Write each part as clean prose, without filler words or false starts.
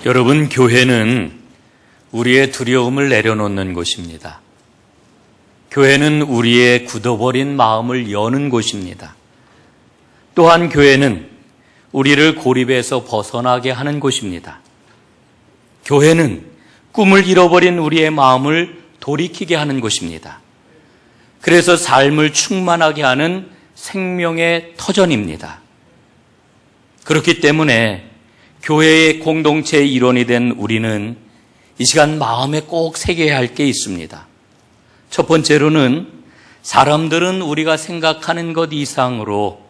여러분, 교회는 우리의 두려움을 내려놓는 곳입니다. 교회는 우리의 굳어버린 마음을 여는 곳입니다. 또한 교회는 우리를 고립에서 벗어나게 하는 곳입니다. 교회는 꿈을 잃어버린 우리의 마음을 돌이키게 하는 곳입니다. 그래서 삶을 충만하게 하는 생명의 터전입니다. 그렇기 때문에 교회의 공동체의 일원이 된 우리는 이 시간 마음에 꼭 새겨야 할 게 있습니다. 첫 번째로는 사람들은 우리가 생각하는 것 이상으로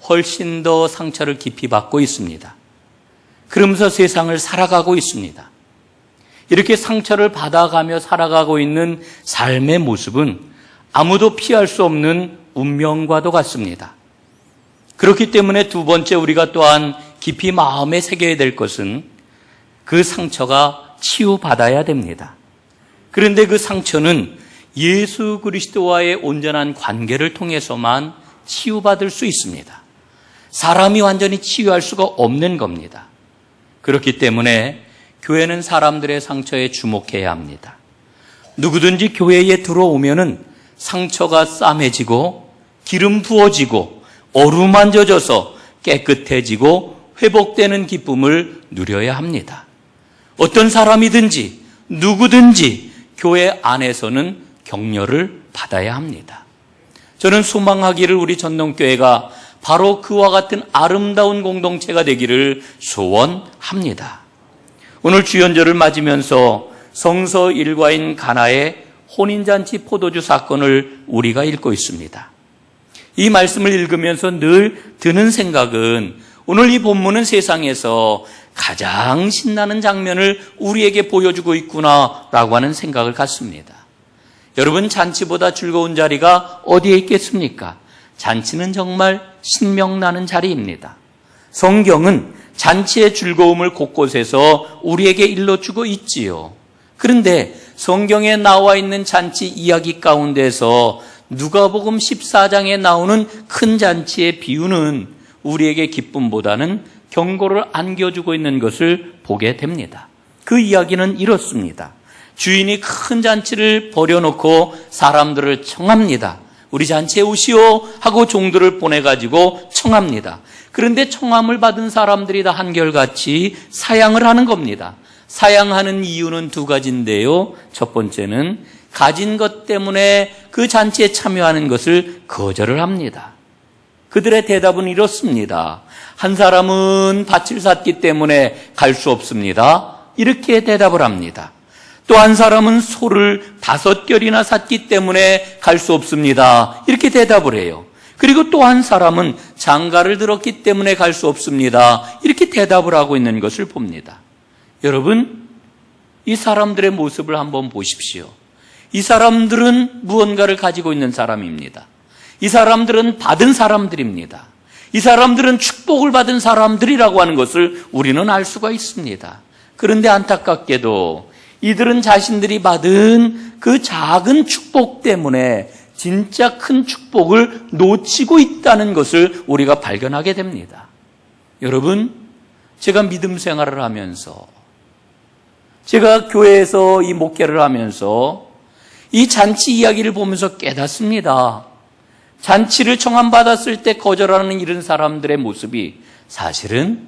훨씬 더 상처를 깊이 받고 있습니다. 그러면서 세상을 살아가고 있습니다. 이렇게 상처를 받아가며 살아가고 있는 삶의 모습은 아무도 피할 수 없는 운명과도 같습니다. 그렇기 때문에 두 번째 우리가 또한 깊이 마음에 새겨야 될 것은 그 상처가 치유받아야 됩니다. 그런데 그 상처는 예수 그리스도와의 온전한 관계를 통해서만 치유받을 수 있습니다. 사람이 완전히 치유할 수가 없는 겁니다. 그렇기 때문에 교회는 사람들의 상처에 주목해야 합니다. 누구든지 교회에 들어오면은 상처가 싸매지고 기름 부어지고 어루만져져서 깨끗해지고 회복되는 기쁨을 누려야 합니다. 어떤 사람이든지 누구든지 교회 안에서는 격려를 받아야 합니다. 저는 소망하기를 우리 전동교회가 바로 그와 같은 아름다운 공동체가 되기를 소원합니다. 오늘 주연절을 맞으면서 성서 일과인 가나의 혼인잔치 포도주 사건을 우리가 읽고 있습니다. 이 말씀을 읽으면서 늘 드는 생각은 오늘 이 본문은 세상에서 가장 신나는 장면을 우리에게 보여주고 있구나라고 하는 생각을 갖습니다. 여러분, 잔치보다 즐거운 자리가 어디에 있겠습니까? 잔치는 정말 신명나는 자리입니다. 성경은 잔치의 즐거움을 곳곳에서 우리에게 일러주고 있지요. 그런데 성경에 나와 있는 잔치 이야기 가운데서 누가복음 14장에 나오는 큰 잔치의 비유는 우리에게 기쁨보다는 경고를 안겨주고 있는 것을 보게 됩니다. 그 이야기는 이렇습니다. 주인이 큰 잔치를 벌여놓고 사람들을 청합니다. 우리 잔치에 오시오 하고 종들을 보내가지고 청합니다. 그런데 청함을 받은 사람들이 다 한결같이 사양을 하는 겁니다. 사양하는 이유는 두 가지인데요. 첫 번째는 가진 것 때문에 그 잔치에 참여하는 것을 거절을 합니다. 그들의 대답은 이렇습니다. 한 사람은 밭을 샀기 때문에 갈 수 없습니다. 이렇게 대답을 합니다. 또 한 사람은 소를 5결이나 샀기 때문에 갈 수 없습니다. 이렇게 대답을 해요. 그리고 또 한 사람은 장가를 들었기 때문에 갈 수 없습니다. 이렇게 대답을 하고 있는 것을 봅니다. 여러분, 이 사람들의 모습을 한번 보십시오. 이 사람들은 무언가를 가지고 있는 사람입니다. 이 사람들은 받은 사람들입니다. 이 사람들은 축복을 받은 사람들이라고 하는 것을 우리는 알 수가 있습니다. 그런데 안타깝게도 이들은 자신들이 받은 그 작은 축복 때문에 진짜 큰 축복을 놓치고 있다는 것을 우리가 발견하게 됩니다. 여러분, 제가 믿음 생활을 하면서, 제가 교회에서 이 목회를 하면서 이 잔치 이야기를 보면서 깨닫습니다. 잔치를 청함받았을 때 거절하는 이런 사람들의 모습이 사실은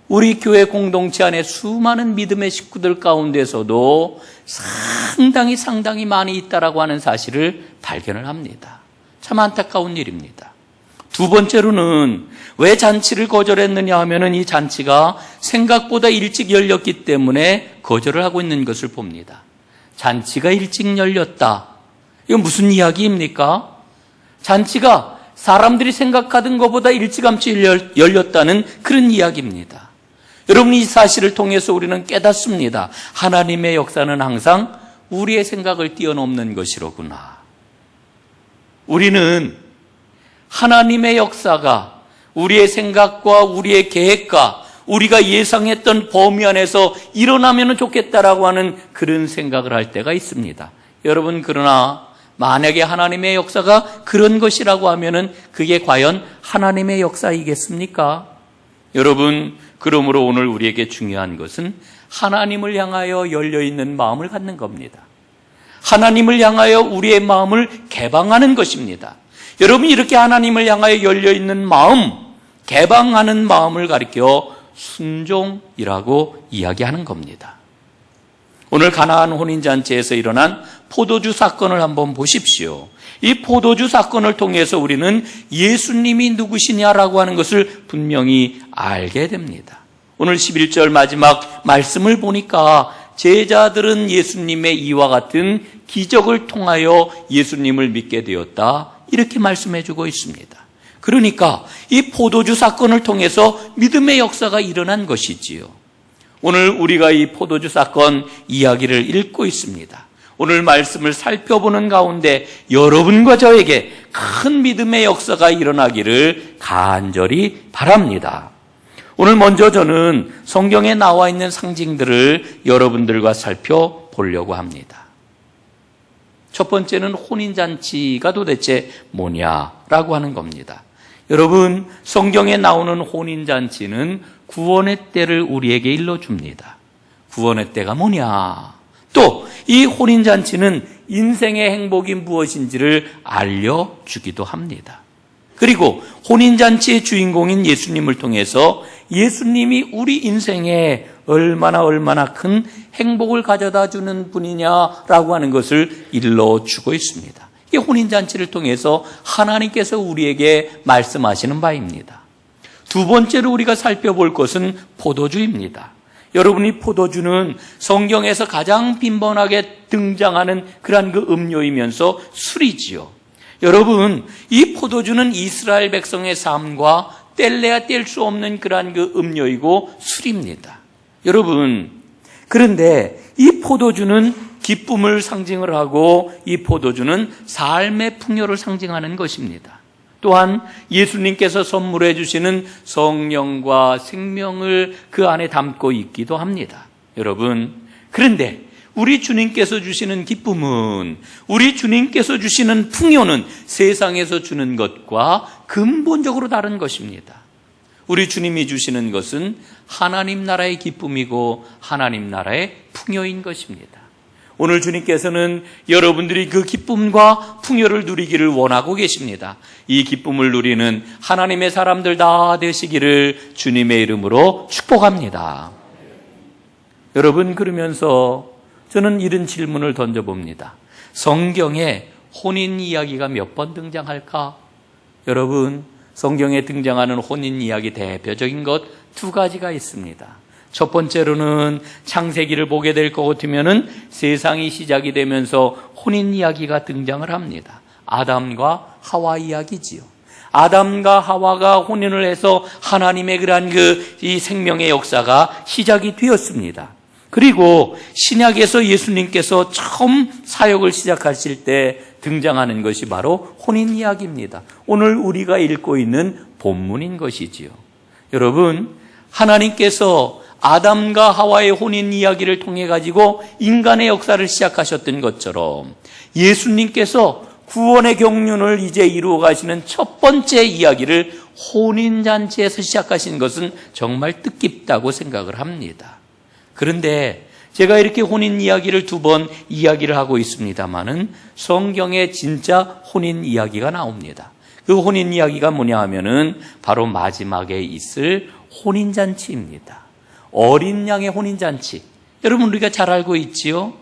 우리 교회 공동체 안에 수많은 믿음의 식구들 가운데서도 상당히 많이 있다라고 하는 사실을 발견을 합니다. 참 안타까운 일입니다. 두 번째로는 왜 잔치를 거절했느냐 하면은 이 잔치가 생각보다 일찍 열렸기 때문에 거절을 하고 있는 것을 봅니다. 잔치가 일찍 열렸다. 이건 무슨 이야기입니까? 잔치가 사람들이 생각하던 것보다 일찌감치 열렸다는 그런 이야기입니다. 여러분, 이 사실을 통해서 우리는 깨닫습니다. 하나님의 역사는 항상 우리의 생각을 뛰어넘는 것이로구나. 우리는 하나님의 역사가 우리의 생각과 우리의 계획과 우리가 예상했던 범위 안에서 일어나면 좋겠다라고 하는 그런 생각을 할 때가 있습니다. 여러분, 그러나 만약에 하나님의 역사가 그런 것이라고 하면은 그게 과연 하나님의 역사이겠습니까? 여러분, 그러므로 오늘 우리에게 중요한 것은 하나님을 향하여 열려있는 마음을 갖는 겁니다. 하나님을 향하여 우리의 마음을 개방하는 것입니다. 여러분, 이렇게 하나님을 향하여 열려있는 마음, 개방하는 마음을 가리켜 순종이라고 이야기하는 겁니다. 오늘 가나안 혼인잔치에서 일어난 포도주 사건을 한번 보십시오. 이 포도주 사건을 통해서 우리는 예수님이 누구시냐라고 하는 것을 분명히 알게 됩니다. 오늘 11절 마지막 말씀을 보니까 제자들은 예수님의 이와 같은 기적을 통하여 예수님을 믿게 되었다, 이렇게 말씀해 주고 있습니다. 그러니까 이 포도주 사건을 통해서 믿음의 역사가 일어난 것이지요. 오늘 우리가 이 포도주 사건 이야기를 읽고 있습니다. 오늘 말씀을 살펴보는 가운데 여러분과 저에게 큰 믿음의 역사가 일어나기를 간절히 바랍니다. 오늘 먼저 저는 성경에 나와 있는 상징들을 여러분들과 살펴보려고 합니다. 첫 번째는 혼인잔치가 도대체 뭐냐라고 하는 겁니다. 여러분, 성경에 나오는 혼인잔치는 구원의 때를 우리에게 일러줍니다. 구원의 때가 뭐냐? 또 이 혼인잔치는 인생의 행복이 무엇인지를 알려주기도 합니다. 그리고 혼인잔치의 주인공인 예수님을 통해서 예수님이 우리 인생에 얼마나 큰 행복을 가져다 주는 분이냐라고 하는 것을 일러주고 있습니다. 이 혼인잔치를 통해서 하나님께서 우리에게 말씀하시는 바입니다. 두 번째로 우리가 살펴볼 것은 포도주입니다. 여러분이 포도주는 성경에서 가장 빈번하게 등장하는 그러한 그 음료이면서 술이지요. 여러분, 이 포도주는 이스라엘 백성의 삶과 뗄래야 뗄 수 없는 그러한 그 음료이고 술입니다. 여러분, 그런데 이 포도주는 기쁨을 상징을 하고 이 포도주는 삶의 풍요를 상징하는 것입니다. 또한 예수님께서 선물해 주시는 성령과 생명을 그 안에 담고 있기도 합니다. 여러분, 그런데 우리 주님께서 주시는 기쁨은, 우리 주님께서 주시는 풍요는 세상에서 주는 것과 근본적으로 다른 것입니다. 우리 주님이 주시는 것은 하나님 나라의 기쁨이고 하나님 나라의 풍요인 것입니다. 오늘 주님께서는 여러분들이 그 기쁨과 풍요를 누리기를 원하고 계십니다. 이 기쁨을 누리는 하나님의 사람들 다 되시기를 주님의 이름으로 축복합니다. 여러분, 그러면서 저는 이런 질문을 던져봅니다. 성경에 혼인 이야기가 몇 번 등장할까? 여러분, 성경에 등장하는 혼인 이야기 대표적인 것 두 가지가 있습니다. 첫 번째로는 창세기를 보게 될 것 같으면은 세상이 시작이 되면서 혼인 이야기가 등장을 합니다. 아담과 하와 이야기지요. 아담과 하와가 혼인을 해서 하나님의 그러한 이 생명의 역사가 시작이 되었습니다. 그리고 신약에서 예수님께서 처음 사역을 시작하실 때 등장하는 것이 바로 혼인 이야기입니다. 오늘 우리가 읽고 있는 본문인 것이지요. 여러분, 하나님께서 아담과 하와의 혼인 이야기를 통해 가지고 인간의 역사를 시작하셨던 것처럼 예수님께서 구원의 경륜을 이제 이루어 가시는 첫 번째 이야기를 혼인잔치에서 시작하신 것은 정말 뜻깊다고 생각을 합니다. 그런데 제가 이렇게 혼인 이야기를 두 번 이야기를 하고 있습니다만은 성경에 진짜 혼인 이야기가 나옵니다. 그 혼인 이야기가 뭐냐 하면은 바로 마지막에 있을 혼인잔치입니다. 어린 양의 혼인잔치. 여러분, 우리가 잘 알고 있지요?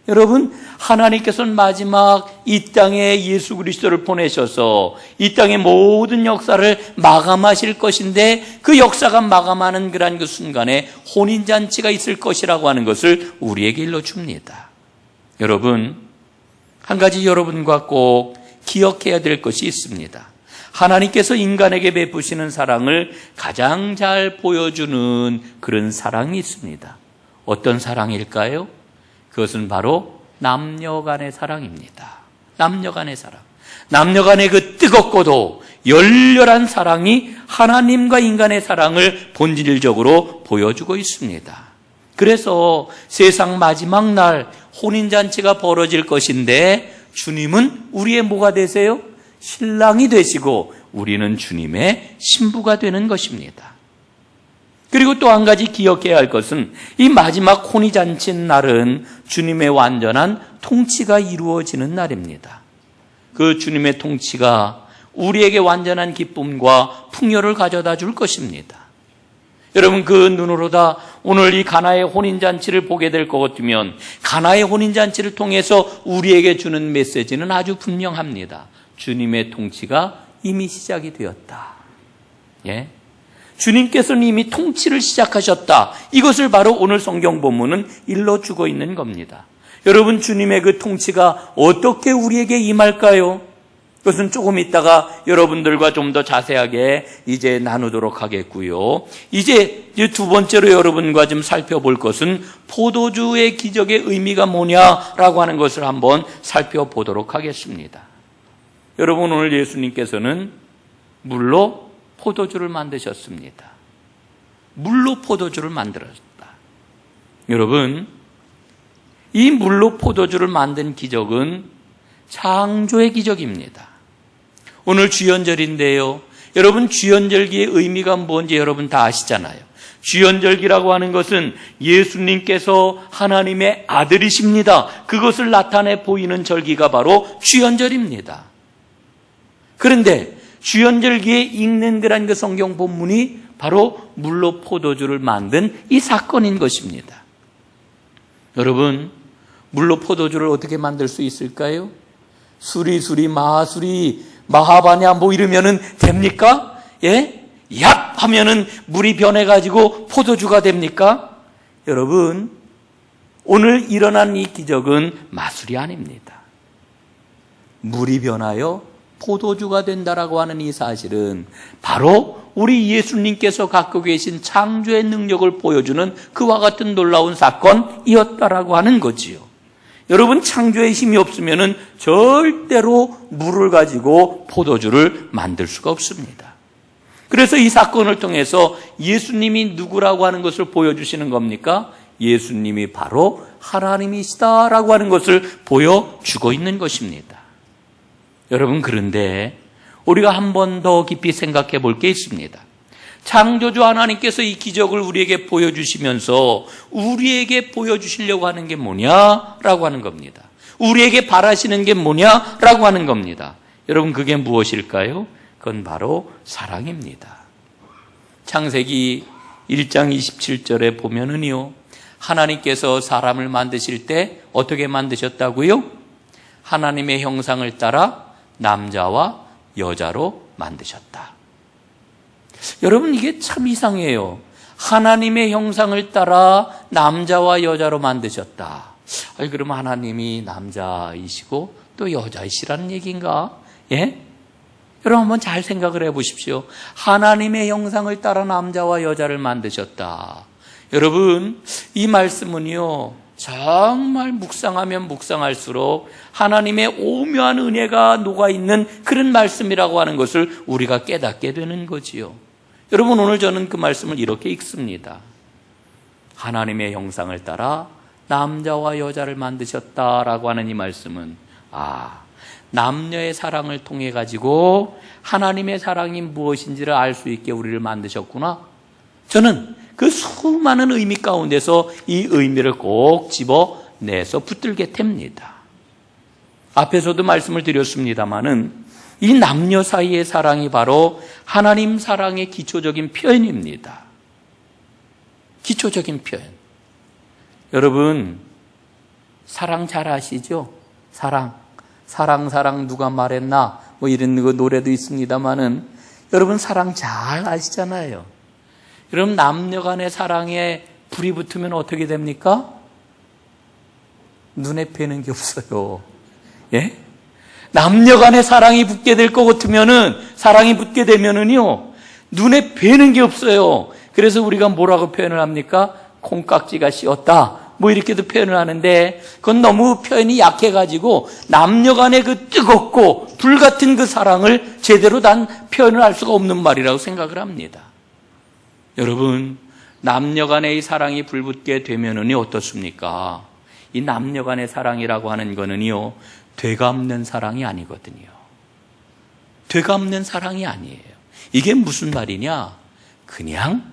여러분, 하나님께서는 마지막 이 땅에 예수 그리스도를 보내셔서 이 땅의 모든 역사를 마감하실 것인데 그 역사가 마감하는 그런 그 순간에 혼인잔치가 있을 것이라고 하는 것을 우리에게 일러줍니다. 여러분, 한 가지 여러분과 꼭 기억해야 될 것이 있습니다. 하나님께서 인간에게 베푸시는 사랑을 가장 잘 보여주는 그런 사랑이 있습니다. 어떤 사랑일까요? 그것은 바로 남녀간의 사랑입니다. 남녀간의 사랑. 남녀간의 그 뜨겁고도 열렬한 사랑이 하나님과 인간의 사랑을 본질적으로 보여주고 있습니다. 그래서 세상 마지막 날 혼인잔치가 벌어질 것인데 주님은 우리의 뭐가 되세요? 신랑이 되시고 우리는 주님의 신부가 되는 것입니다. 그리고 또 한 가지 기억해야 할 것은 이 마지막 혼인잔치 날은 주님의 완전한 통치가 이루어지는 날입니다. 그 주님의 통치가 우리에게 완전한 기쁨과 풍요를 가져다 줄 것입니다. 여러분, 그 눈으로 다 오늘 이 가나의 혼인잔치를 보게 될 것 같으면 가나의 혼인잔치를 통해서 우리에게 주는 메시지는 아주 분명합니다. 주님의 통치가 이미 시작이 되었다. 예? 주님께서는 이미 통치를 시작하셨다. 이것을 바로 오늘 성경 본문은 일러주고 있는 겁니다. 여러분, 주님의 그 통치가 어떻게 우리에게 임할까요? 그것은 조금 있다가 여러분들과 좀 더 자세하게 이제 나누도록 하겠고요. 이제 두 번째로 여러분과 좀 살펴볼 것은 포도주의 기적의 의미가 뭐냐라고 하는 것을 한번 살펴보도록 하겠습니다. 여러분, 오늘 예수님께서는 물로 포도주를 만드셨습니다. 물로 포도주를 만들었다. 여러분, 이 물로 포도주를 만든 기적은 창조의 기적입니다. 오늘 주연절인데요. 여러분, 주연절기의 의미가 뭔지 여러분 다 아시잖아요. 주연절기라고 하는 것은 예수님께서 하나님의 아들이십니다. 그것을 나타내 보이는 절기가 바로 주연절입니다. 그런데 주연절기에 읽는 그런 그 성경 본문이 바로 물로 포도주를 만든 이 사건인 것입니다. 여러분, 물로 포도주를 어떻게 만들 수 있을까요? 수리 마수리 마하바냐 뭐 이러면은 됩니까? 예? 얍 하면은 물이 변해가지고 포도주가 됩니까? 여러분, 오늘 일어난 이 기적은 마술이 아닙니다. 물이 변하여 포도주가 된다라고 하는 이 사실은 바로 우리 예수님께서 갖고 계신 창조의 능력을 보여주는 그와 같은 놀라운 사건이었다라고 하는 거지요. 여러분, 창조의 힘이 없으면은 절대로 물을 가지고 포도주를 만들 수가 없습니다. 그래서 이 사건을 통해서 예수님이 누구라고 하는 것을 보여주시는 겁니까? 예수님이 바로 하나님이시다라고 하는 것을 보여주고 있는 것입니다. 여러분, 그런데 우리가 한 번 더 깊이 생각해 볼 게 있습니다. 창조주 하나님께서 이 기적을 우리에게 보여주시면서 우리에게 보여주시려고 하는 게 뭐냐라고 하는 겁니다. 우리에게 바라시는 게 뭐냐라고 하는 겁니다. 여러분, 그게 무엇일까요? 그건 바로 사랑입니다. 창세기 1장 27절에 보면은요, 하나님께서 사람을 만드실 때 어떻게 만드셨다고요? 하나님의 형상을 따라 남자와 여자로 만드셨다. 여러분, 이게 참 이상해요. 하나님의 형상을 따라 남자와 여자로 만드셨다. 아니, 그러면 하나님이 남자이시고 또 여자이시라는 얘기인가? 예? 여러분, 한번 잘 생각을 해 보십시오. 하나님의 형상을 따라 남자와 여자를 만드셨다. 여러분, 이 말씀은요, 정말 묵상하면 묵상할수록 하나님의 오묘한 은혜가 녹아있는 그런 말씀이라고 하는 것을 우리가 깨닫게 되는 거지요. 여러분, 오늘 저는 그 말씀을 이렇게 읽습니다. 하나님의 형상을 따라 남자와 여자를 만드셨다라고 하는 이 말씀은, 남녀의 사랑을 통해 가지고 하나님의 사랑이 무엇인지를 알 수 있게 우리를 만드셨구나. 저는 그 수많은 의미 가운데서 이 의미를 꼭 집어내서 붙들게 됩니다. 앞에서도 말씀을 드렸습니다마는 이 남녀 사이의 사랑이 바로 하나님 사랑의 기초적인 표현입니다. 기초적인 표현. 여러분, 사랑 잘 아시죠? 사랑 누가 말했나? 뭐 이런 거 노래도 있습니다마는 여러분, 사랑 잘 아시잖아요. 여러분, 남녀 간의 사랑에 불이 붙으면 어떻게 됩니까? 눈에 뵈는 게 없어요. 예? 남녀 간의 사랑이 붙게 될 것 같으면은, 사랑이 붙게 되면은요, 눈에 뵈는 게 없어요. 그래서 우리가 뭐라고 표현을 합니까? 콩깍지가 씌었다. 뭐 이렇게도 표현을 하는데, 그건 너무 표현이 약해가지고, 남녀 간의 그 뜨겁고 불같은 그 사랑을 제대로 난 표현을 할 수가 없는 말이라고 생각을 합니다. 여러분, 남녀 간의 이 사랑이 불붙게 되면은 어떻습니까? 이 남녀 간의 사랑이라고 하는 거는요, 되갚는 사랑이 아니거든요. 되갚는 사랑이 아니에요. 이게 무슨 말이냐? 그냥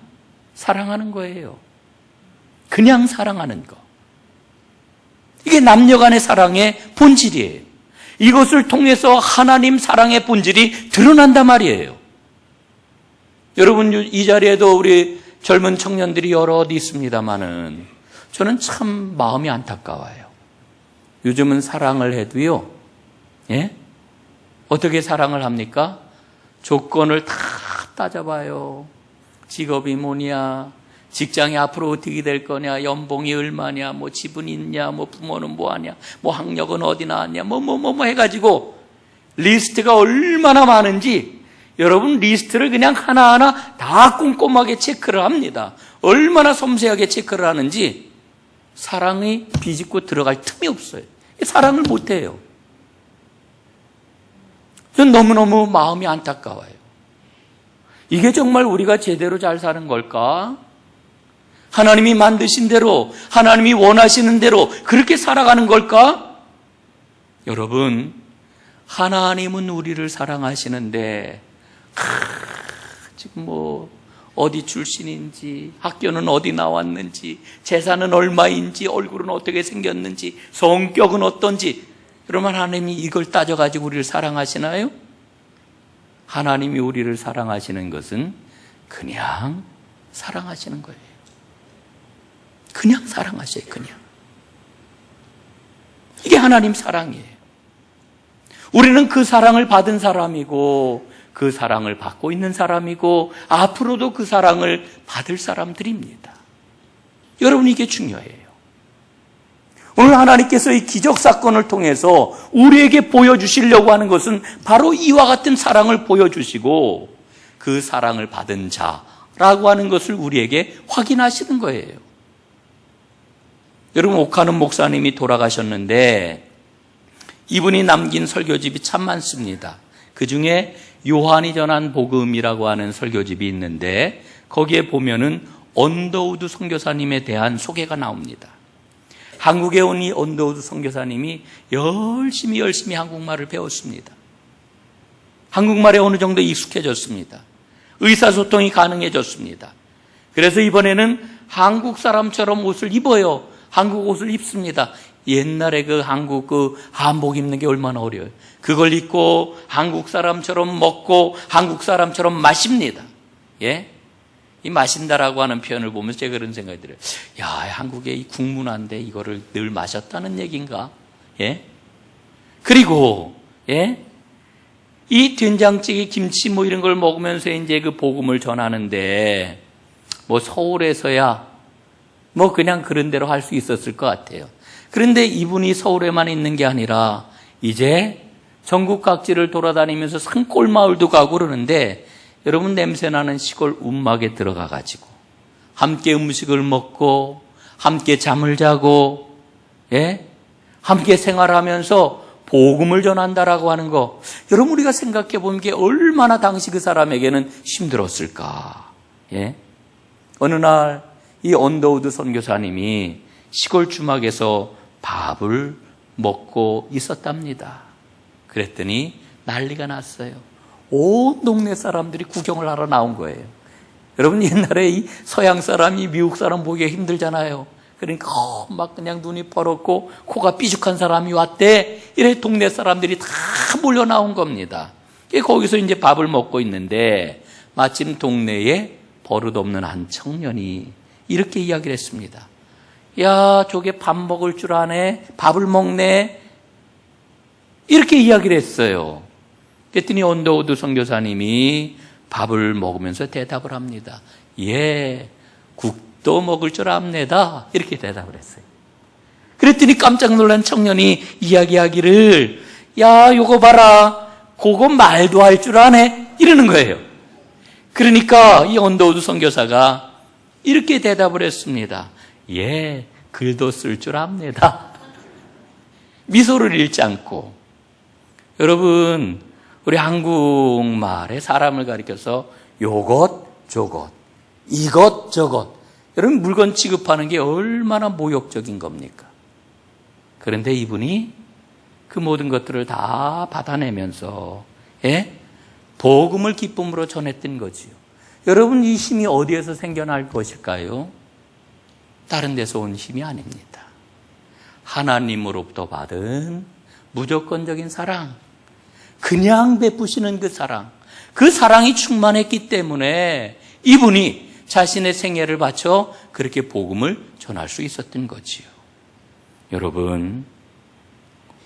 사랑하는 거예요. 그냥 사랑하는 거. 이게 남녀 간의 사랑의 본질이에요. 이것을 통해서 하나님 사랑의 본질이 드러난단 말이에요. 여러분, 이 자리에도 우리 젊은 청년들이 여럿 있습니다마는 저는 참 마음이 안타까워요. 요즘은 사랑을 해도요, 예? 어떻게 사랑을 합니까? 조건을 다 따져봐요. 직업이 뭐냐, 직장이 앞으로 어떻게 될 거냐, 연봉이 얼마냐, 뭐 집은 있냐, 뭐 부모는 뭐 하냐, 뭐 학력은 어디 나왔냐, 뭐 해가지고 리스트가 얼마나 많은지 여러분 리스트를 그냥 하나하나 다 꼼꼼하게 체크를 합니다. 얼마나 섬세하게 체크를 하는지 사랑이 비집고 들어갈 틈이 없어요. 사랑을 못해요. 전 너무너무 마음이 안타까워요. 이게 정말 우리가 제대로 잘 사는 걸까? 하나님이 만드신 대로, 하나님이 원하시는 대로 그렇게 살아가는 걸까? 여러분, 하나님은 우리를 사랑하시는데 지금 뭐 어디 출신인지, 학교는 어디 나왔는지, 재산은 얼마인지, 얼굴은 어떻게 생겼는지, 성격은 어떤지, 그러면 하나님이 이걸 따져가지고 우리를 사랑하시나요? 하나님이 우리를 사랑하시는 것은 그냥 사랑하시는 거예요. 그냥 사랑하셔요. 그냥. 이게 하나님 사랑이에요. 우리는 그 사랑을 받은 사람이고 그 사랑을 받고 있는 사람이고 앞으로도 그 사랑을 받을 사람들입니다. 여러분, 이게 중요해요. 오늘 하나님께서 이 기적 사건을 통해서 우리에게 보여주시려고 하는 것은 바로 이와 같은 사랑을 보여주시고 그 사랑을 받은 자라고 하는 것을 우리에게 확인하시는 거예요. 여러분, 옥하는 목사님이 돌아가셨는데 이분이 남긴 설교집이 참 많습니다. 그 중에 요한이 전한 복음이라고 하는 설교집이 있는데 거기에 보면은 언더우드 선교사님에 대한 소개가 나옵니다. 한국에 온 이 언더우드 선교사님이 열심히 한국말을 배웠습니다. 한국말에 어느 정도 익숙해졌습니다. 의사소통이 가능해졌습니다. 그래서 이번에는 한국 사람처럼 옷을 입어요. 한국 옷을 입습니다. 옛날에 그 한국 한복 입는 게 얼마나 어려워요. 그걸 입고 한국 사람처럼 먹고 한국 사람처럼 마십니다. 예? 이 마신다라고 하는 표현을 보면서 제가 그런 생각이 들어요. 야, 한국의 이 국문화인데 이거를 늘 마셨다는 얘기인가? 예? 그리고, 예? 이 된장찌개, 김치 뭐 이런 걸 먹으면서 이제 그 복음을 전하는데 뭐 서울에서야 뭐 그냥 그런 대로 할 수 있었을 것 같아요. 그런데 이분이 서울에만 있는 게 아니라 이제 전국 각지를 돌아다니면서 산골 마을도 가고 그러는데 여러분, 냄새나는 시골 움막에 들어가가지고 함께 음식을 먹고 함께 잠을 자고, 예? 함께 생활하면서 복음을 전한다라고 하는 거, 여러분, 우리가 생각해 보는 게 얼마나 당시 그 사람에게는 힘들었을까? 예? 어느 날 이 언더우드 선교사님이 시골 주막에서 밥을 먹고 있었답니다. 그랬더니 난리가 났어요. 온 동네 사람들이 구경을 하러 나온 거예요. 여러분, 옛날에 이 서양 사람이 미국 사람 보기가 힘들잖아요. 그러니까 막 그냥 눈이 벌었고 코가 삐죽한 사람이 왔대. 이래 동네 사람들이 다 몰려 나온 겁니다. 거기서 이제 밥을 먹고 있는데 마침 동네에 버릇없는 한 청년이 이렇게 이야기를 했습니다. 야, 저게 밥 먹을 줄 아네? 밥을 먹네? 이렇게 이야기를 했어요. 그랬더니 언더우드 선교사님이 밥을 먹으면서 대답을 합니다. 예, 국도 먹을 줄 압니다. 이렇게 대답을 했어요. 그랬더니 깜짝 놀란 청년이 이야기하기를, 야, 요거 봐라, 그거 말도 할 줄 아네? 이러는 거예요. 그러니까 이 언더우드 선교사가 이렇게 대답을 했습니다. 예, 글도 쓸 줄 압니다. 미소를 잃지 않고. 여러분, 우리 한국말에 사람을 가리켜서 요것 저것, 이것 저것, 여러분, 물건 취급하는 게 얼마나 모욕적인 겁니까? 그런데 이분이 그 모든 것들을 다 받아내면서, 예? 복음을 기쁨으로 전했던 거지요. 여러분, 이 힘이 어디에서 생겨날 것일까요? 다른 데서 온 힘이 아닙니다. 하나님으로부터 받은 무조건적인 사랑, 그냥 베푸시는 그 사랑, 그 사랑이 충만했기 때문에 이분이 자신의 생애를 바쳐 그렇게 복음을 전할 수 있었던 거지요. 여러분,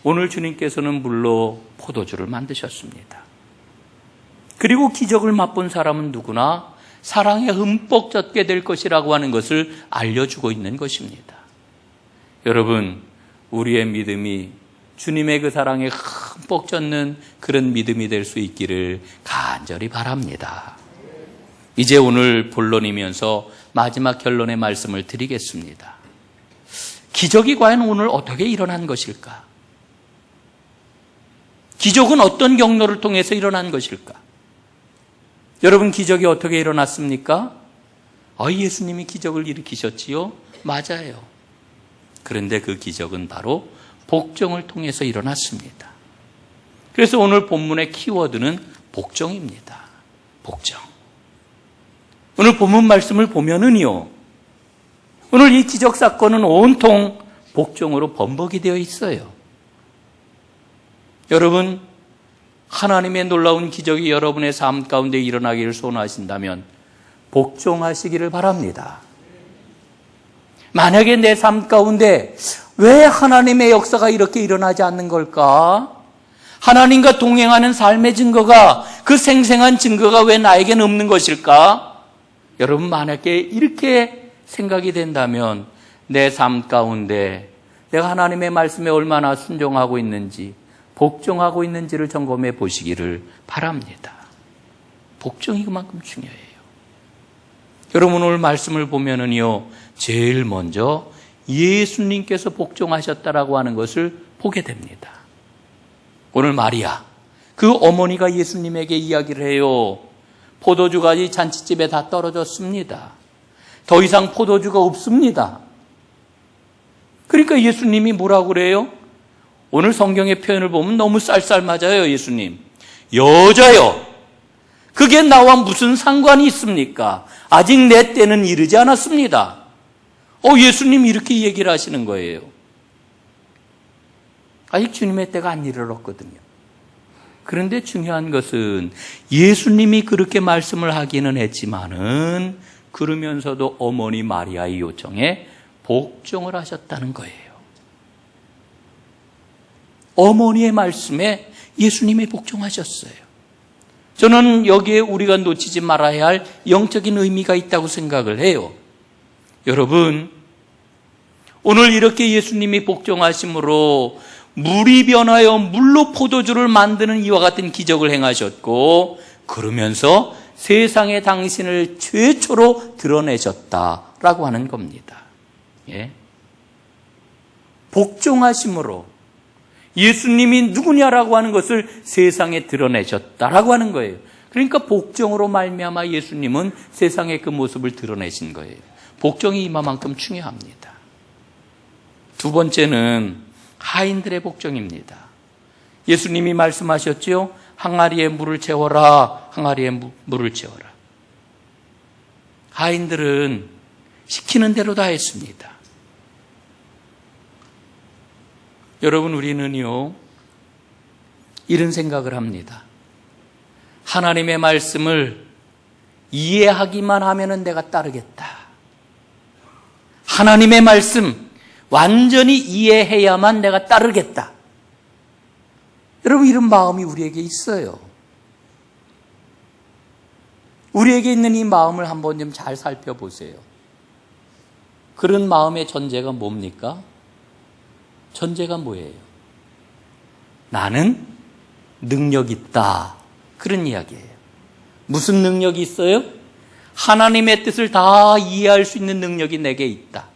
오늘 주님께서는 물로 포도주를 만드셨습니다. 그리고 기적을 맛본 사람은 누구나 사랑에 흠뻑 젖게 될 것이라고 하는 것을 알려주고 있는 것입니다. 여러분, 우리의 믿음이 주님의 그 사랑에 흠뻑 젖는 그런 믿음이 될 수 있기를 간절히 바랍니다. 이제 오늘 본론이면서 마지막 결론의 말씀을 드리겠습니다. 기적이 과연 오늘 어떻게 일어난 것일까? 기적은 어떤 경로를 통해서 일어난 것일까? 여러분, 기적이 어떻게 일어났습니까? 예수님이 기적을 일으키셨지요? 맞아요. 그런데 그 기적은 바로 복종을 통해서 일어났습니다. 그래서 오늘 본문의 키워드는 복종입니다. 복종. 오늘 본문 말씀을 보면은요, 오늘 이 기적 사건은 온통 복종으로 범벅이 되어 있어요. 여러분, 하나님의 놀라운 기적이 여러분의 삶 가운데 일어나기를 소원하신다면 복종하시기를 바랍니다. 만약에 내 삶 가운데 왜 하나님의 역사가 이렇게 일어나지 않는 걸까? 하나님과 동행하는 삶의 증거가, 그 생생한 증거가 왜 나에게는 없는 것일까? 여러분, 만약에 이렇게 생각이 된다면 내 삶 가운데 내가 하나님의 말씀에 얼마나 순종하고 있는지, 복종하고 있는지를 점검해 보시기를 바랍니다. 복종이 그만큼 중요해요. 여러분, 오늘 말씀을 보면은요, 제일 먼저 예수님께서 복종하셨다라고 하는 것을 보게 됩니다. 오늘 마리아, 그 어머니가 예수님에게 이야기를 해요. 포도주가 이 잔치집에 다 떨어졌습니다. 더 이상 포도주가 없습니다. 그러니까 예수님이 뭐라고 그래요? 오늘 성경의 표현을 보면 너무 쌀쌀맞아요. 예수님, 여자요, 그게 나와 무슨 상관이 있습니까? 아직 내 때는 이르지 않았습니다. 예수님이 이렇게 얘기를 하시는 거예요. 아직 주님의 때가 안 이르렀거든요. 그런데 중요한 것은 예수님이 그렇게 말씀을 하기는 했지만은 그러면서도 어머니 마리아의 요청에 복종을 하셨다는 거예요. 어머니의 말씀에 예수님이 복종하셨어요. 저는 여기에 우리가 놓치지 말아야 할 영적인 의미가 있다고 생각을 해요. 여러분, 오늘 이렇게 예수님이 복종하심으로 물이 변하여 물로 포도주를 만드는 이와 같은 기적을 행하셨고, 그러면서 세상에 당신을 최초로 드러내셨다라고 하는 겁니다. 예? 복종하심으로 예수님이 누구냐라고 하는 것을 세상에 드러내셨다라고 하는 거예요. 그러니까 복종으로 말미암아 예수님은 세상에 그 모습을 드러내신 거예요. 복종이 이만큼 중요합니다. 두 번째는 하인들의 복종입니다. 예수님이 말씀하셨죠? 항아리에 물을 채워라, 항아리에 물을 채워라. 하인들은 시키는 대로 다 했습니다. 여러분, 우리는요, 이런 생각을 합니다. 하나님의 말씀을 이해하기만 하면은 내가 따르겠다. 하나님의 말씀 완전히 이해해야만 내가 따르겠다. 여러분, 이런 마음이 우리에게 있어요. 우리에게 있는 이 마음을 한번 좀 잘 살펴보세요. 그런 마음의 전제가 뭡니까? 전제가 뭐예요? 나는 능력 있다. 그런 이야기예요. 무슨 능력이 있어요? 하나님의 뜻을 다 이해할 수 있는 능력이 내게 있다.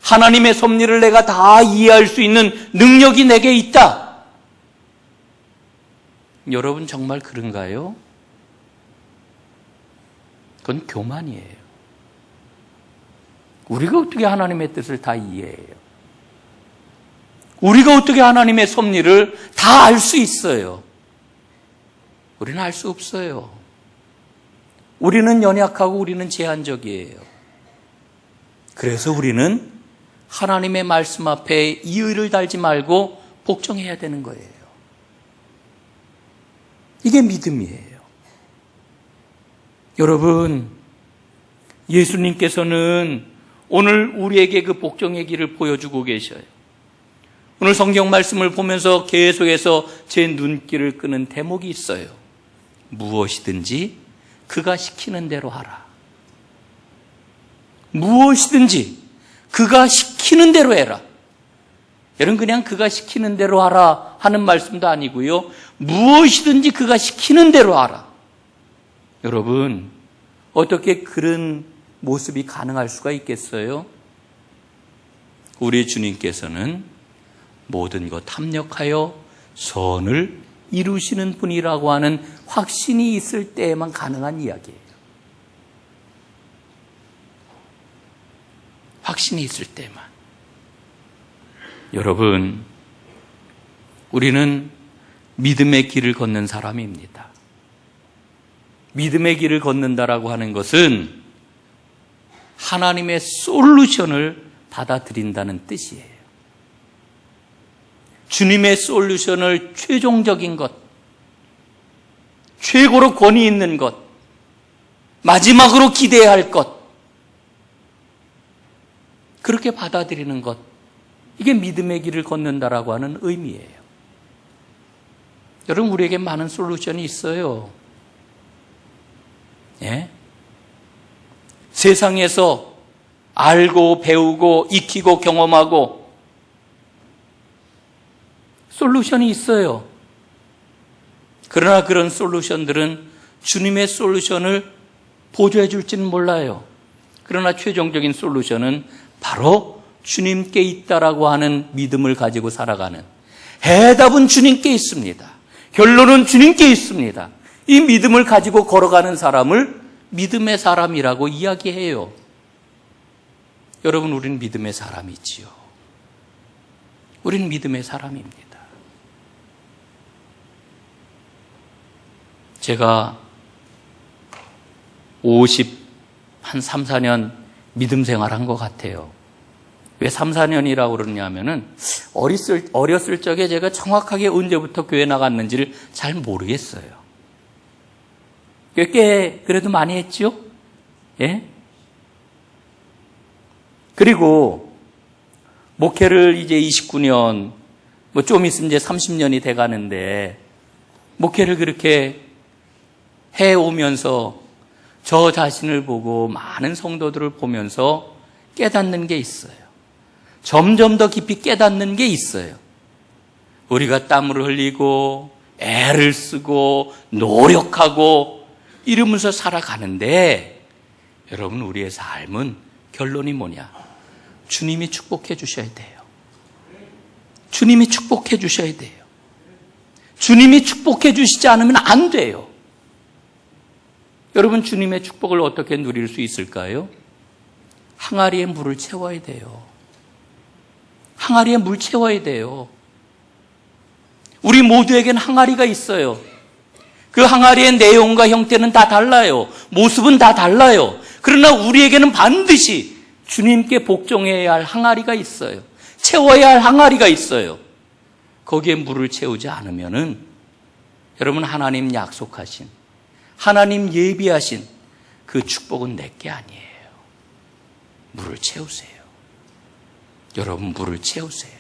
하나님의 섭리를 내가 다 이해할 수 있는 능력이 내게 있다. 여러분, 정말 그런가요? 그건 교만이에요. 우리가 어떻게 하나님의 뜻을 다 이해해요? 우리가 어떻게 하나님의 섭리를 다 알 수 있어요? 우리는 알 수 없어요. 우리는 연약하고 우리는 제한적이에요. 그래서 우리는 하나님의 말씀 앞에 이의를 달지 말고 복종해야 되는 거예요. 이게 믿음이에요. 여러분, 예수님께서는 오늘 우리에게 그 복종의 길을 보여주고 계셔요. 오늘 성경 말씀을 보면서 계속해서 제 눈길을 끄는 대목이 있어요. 무엇이든지 그가 시키는 대로 하라. 무엇이든지 그가 시키는 대로 해라. 여러분, 그냥 그가 시키는 대로 하라 하는 말씀도 아니고요. 무엇이든지 그가 시키는 대로 하라. 여러분, 어떻게 그런 모습이 가능할 수가 있겠어요? 우리 주님께서는 모든 것 합력하여 선을 이루시는 분이라고 하는 확신이 있을 때에만 가능한 이야기예요. 확신이 있을 때만. 여러분, 우리는 믿음의 길을 걷는 사람입니다. 믿음의 길을 걷는다라고 하는 것은 하나님의 솔루션을 받아들인다는 뜻이에요. 주님의 솔루션을 최종적인 것, 최고로 권위 있는 것, 마지막으로 기대해야 할 것, 그렇게 받아들이는 것, 이게 믿음의 길을 걷는다라고 하는 의미예요. 여러분, 우리에게 많은 솔루션이 있어요. 예? 세상에서 알고 배우고 익히고 경험하고 솔루션이 있어요. 그러나 그런 솔루션들은 주님의 솔루션을 보조해 줄지는 몰라요. 그러나 최종적인 솔루션은 바로 주님께 있다라고 하는 믿음을 가지고 살아가는, 해답은 주님께 있습니다. 결론은 주님께 있습니다. 이 믿음을 가지고 걸어가는 사람을 믿음의 사람이라고 이야기해요. 여러분, 우리는 믿음의 사람이지요. 우리는 믿음의 사람입니다. 제가 3, 4년 믿음 생활한 것 같아요. 왜 3, 4년이라고 그러냐면은 어렸을 적에 제가 정확하게 언제부터 교회 나갔는지를 잘 모르겠어요. 꽤 그래도 많이 했죠? 예? 그리고 목회를 이제 29년, 좀 있으면 이제 30년이 돼 가는데, 목회를 그렇게 해오면서 저 자신을 보고 많은 성도들을 보면서 깨닫는 게 있어요. 점점 더 깊이 깨닫는 게 있어요. 우리가 땀을 흘리고 애를 쓰고 노력하고 이러면서 살아가는데, 여러분, 우리의 삶은 결론이 뭐냐? 주님이 축복해 주셔야 돼요. 주님이 축복해 주셔야 돼요. 주님이 축복해 주시지 않으면 안 돼요. 여러분, 주님의 축복을 어떻게 누릴 수 있을까요? 항아리에 물을 채워야 돼요. 항아리에 물 채워야 돼요. 우리 모두에겐 항아리가 있어요. 그 항아리의 내용과 형태는 다 달라요. 모습은 다 달라요. 그러나 우리에게는 반드시 주님께 복종해야 할 항아리가 있어요. 채워야 할 항아리가 있어요. 거기에 물을 채우지 않으면은, 여러분, 하나님 약속하신, 하나님 예비하신 그 축복은 내게 아니에요. 물을 채우세요. 여러분, 물을 채우세요.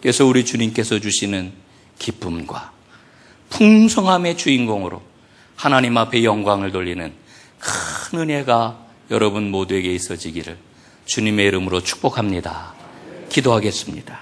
그래서 우리 주님께서 주시는 기쁨과 풍성함의 주인공으로 하나님 앞에 영광을 돌리는 큰 은혜가 여러분 모두에게 있어지기를 주님의 이름으로 축복합니다. 기도하겠습니다.